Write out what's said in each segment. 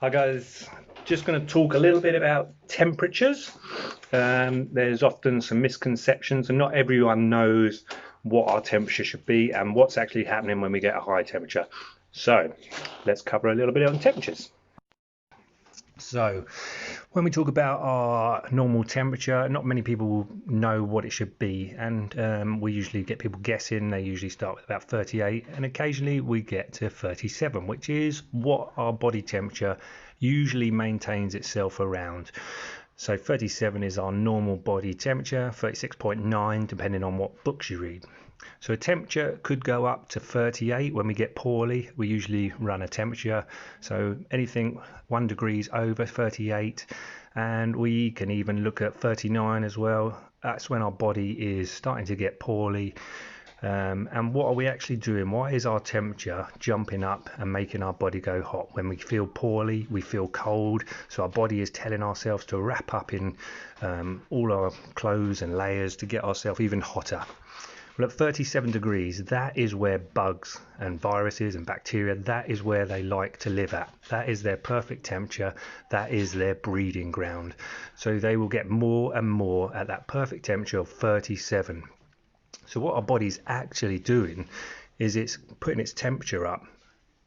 Hi guys, just going to talk a little bit about temperatures. There's often some misconceptions and not everyone knows what our temperature should be and what's actually happening when we get a high temperature. So let's cover a little bit on temperatures. So when we talk about our normal temperature, not many people know what it should be, and we usually get people guessing. They usually start with about 38 and occasionally we get to 37, which is what our body temperature usually maintains itself around. So 37 is our normal body temperature, 36.9 depending on what books you read. So a temperature could go up to 38 when we get poorly. We usually run a temperature, so anything 1 degrees over 38, and we can even look at 39 as well. That's when our body is starting to get poorly. And what are we actually doing? Why is our temperature jumping up and making our body go hot? When we feel poorly, we feel cold, so our body is telling ourselves to wrap up in all our clothes and layers to get ourselves even hotter. Well, at 37 degrees, that is where bugs and viruses and bacteria, that is where they like to live at. That is their perfect temperature. That is their breeding ground. So they will get more and more at that perfect temperature of 37. So what our body's actually doing is it's putting its temperature up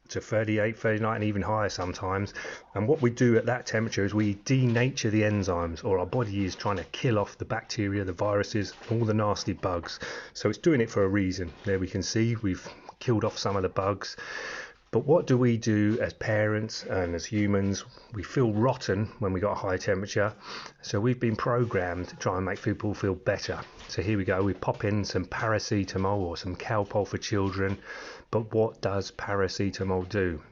to 38, 39 and even higher sometimes, and what we do at that temperature is we denature the enzymes, or our body is trying to kill off the bacteria, the viruses, all the nasty bugs. So it's doing it for a reason. There we can see we've killed off some of the bugs. But what do we do as parents and as humans? We feel rotten when we got a high temperature, so we've been programmed to try and make people feel better. So here we go, we pop in some paracetamol or some Calpol for children. But what does paracetamol do?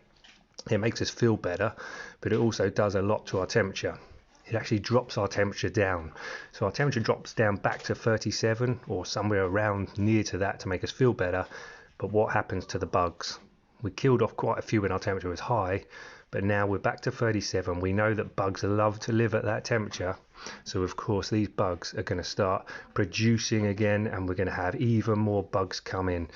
It makes us feel better, but it also does a lot to our temperature. It actually drops our temperature down. So our temperature drops down back to 37 or somewhere around near to that to make us feel better. But what happens to the bugs? We killed off quite a few when our temperature was high, but now we're back to 37. We know that bugs love to live at that temperature, so of course these bugs are going to start producing again, and we're going to have even more bugs come in,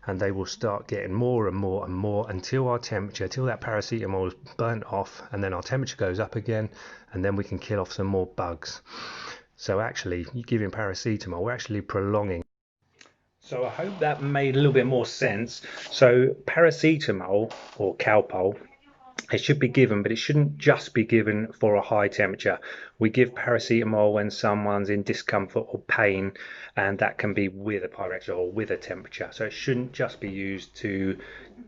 and they will start getting more and more and more until our temperature, till that paracetamol is burnt off, and then our temperature goes up again, and then we can kill off some more bugs. So actually, giving paracetamol, we're actually prolonging. So I hope that made a little bit more sense. So paracetamol or Calpol, it should be given, but it shouldn't just be given for a high temperature. We give paracetamol when someone's in discomfort or pain, and that can be with a pyrexia or with a temperature. So it shouldn't just be used to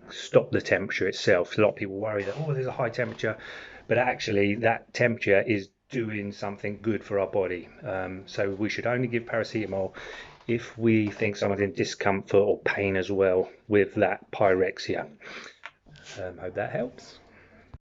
stop the temperature itself. A lot of people worry that, oh, there's a high temperature, but actually that temperature is doing something good for our body. So we should only give paracetamol if we think someone's in discomfort or pain as well with that pyrexia. Hope that helps.